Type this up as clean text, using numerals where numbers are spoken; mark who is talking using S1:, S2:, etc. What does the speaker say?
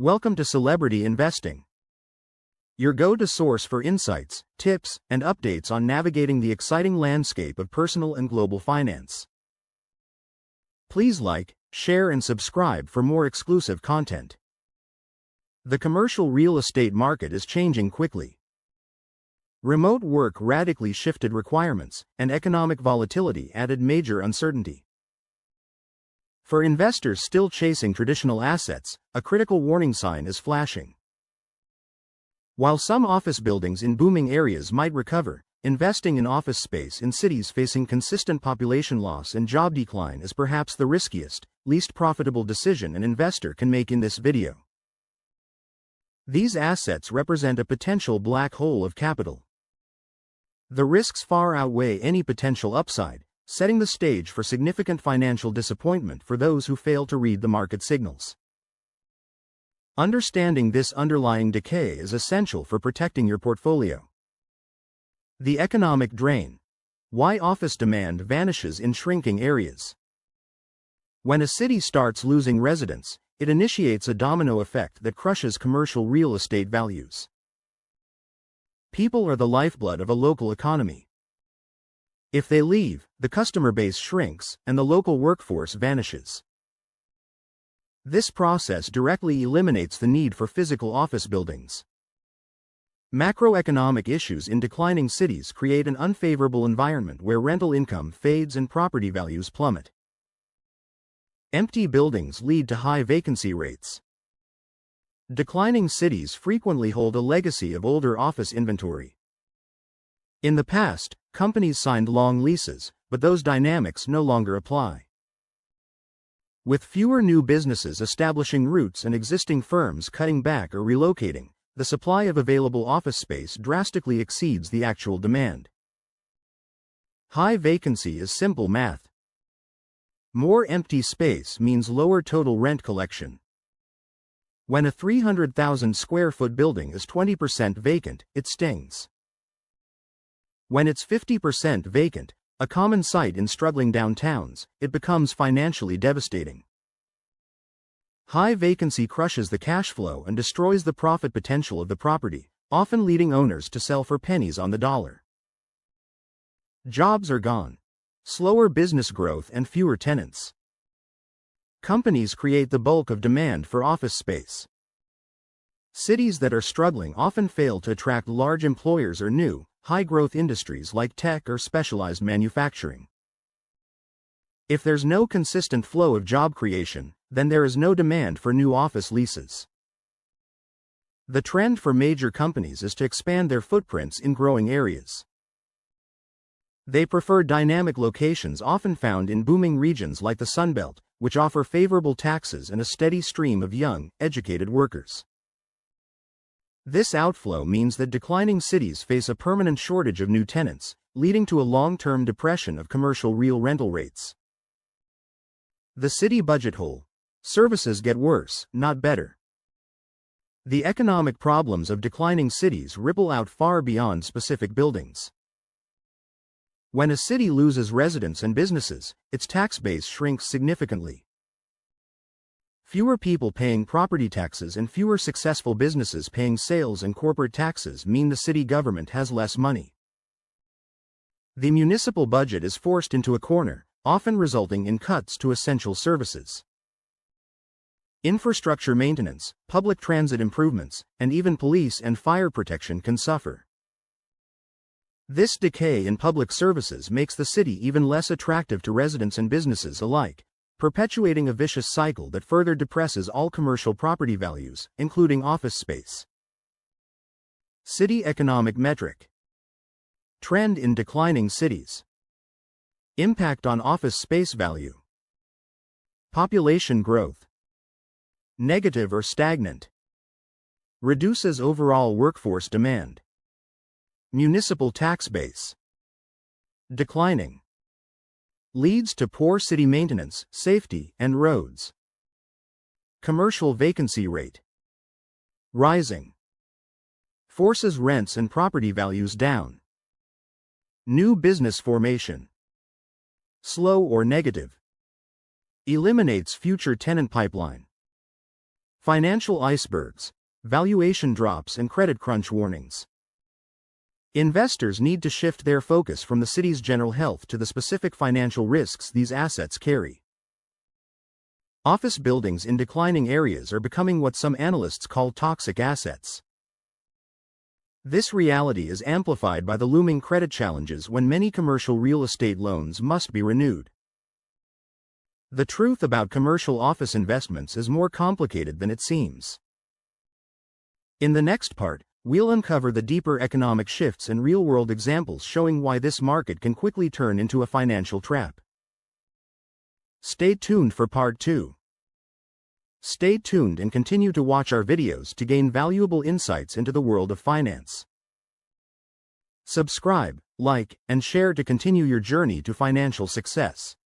S1: Welcome to Celebrity Investing, your go-to source for insights, tips, and updates on navigating the exciting landscape of personal and global finance. Please like, share, and subscribe for more exclusive content. The commercial real estate market is changing quickly. Remote work radically shifted requirements, and economic volatility added major uncertainty. For investors still chasing traditional assets, a critical warning sign is flashing. While some office buildings in booming areas might recover, investing in office space in cities facing consistent population loss and job decline is perhaps the riskiest, least profitable decision an investor can make in this video. These assets represent a potential black hole of capital. The risks far outweigh any potential upside, setting the stage for significant financial disappointment for those who fail to read the market signals. Understanding this underlying decay is essential for protecting your portfolio. The economic drain. Why office demand vanishes in shrinking areas. When a city starts losing residents, it initiates a domino effect that crushes commercial real estate values. People are the lifeblood of a local economy. If they leave, the customer base shrinks, and the local workforce vanishes. This process directly eliminates the need for physical office buildings. Macroeconomic issues in declining cities create an unfavorable environment where rental income fades and property values plummet. Empty buildings lead to high vacancy rates. Declining cities frequently hold a legacy of older office inventory. In the past, companies signed long leases, but those dynamics no longer apply. With fewer new businesses establishing roots and existing firms cutting back or relocating, the supply of available office space drastically exceeds the actual demand. High vacancy is simple math. More empty space means lower total rent collection. When a 300,000 square foot building is 20% vacant, it stings. When it's 50% vacant, a common sight in struggling downtowns, it becomes financially devastating. High vacancy crushes the cash flow and destroys the profit potential of the property, often leading owners to sell for pennies on the dollar. Jobs are gone. Slower business growth and fewer tenants. Companies create the bulk of demand for office space. Cities that are struggling often fail to attract large employers or new, high-growth industries like tech or specialized manufacturing. If there's no consistent flow of job creation, then there is no demand for new office leases. The trend for major companies is to expand their footprints in growing areas. They prefer dynamic locations often found in booming regions like the Sunbelt, which offer favorable taxes and a steady stream of young, educated workers. This outflow means that declining cities face a permanent shortage of new tenants, leading to a long-term depression of commercial real rental rates. The city budget hole. Services get worse, not better. The economic problems of declining cities ripple out far beyond specific buildings. When a city loses residents and businesses, its tax base shrinks significantly. Fewer people paying property taxes and fewer successful businesses paying sales and corporate taxes mean the city government has less money. The municipal budget is forced into a corner, often resulting in cuts to essential services. Infrastructure maintenance, public transit improvements, and even police and fire protection can suffer. This decay in public services makes the city even less attractive to residents and businesses alike, perpetuating a vicious cycle that further depresses all commercial property values, including office space. City economic metric. Trend in declining cities. Impact on office space value. Population growth. Negative or stagnant. Reduces overall workforce demand. Municipal tax base. Declining. Leads to poor city maintenance, safety, and roads. Commercial vacancy rate. Rising. Forces rents and property values down. New business formation. Slow or negative. Eliminates future tenant pipeline. Financial icebergs, valuation drops and credit crunch warnings. Investors need to shift their focus from the city's general health to the specific financial risks these assets carry. Office buildings in declining areas are becoming what some analysts call toxic assets. This reality is amplified by the looming credit challenges when many commercial real estate loans must be renewed. The truth about commercial office investments is more complicated than it seems. In the next part, we'll uncover the deeper economic shifts and real-world examples showing why this market can quickly turn into a financial trap. Stay tuned for part 2. Stay tuned and continue to watch our videos to gain valuable insights into the world of finance. Subscribe, like, and share to continue your journey to financial success.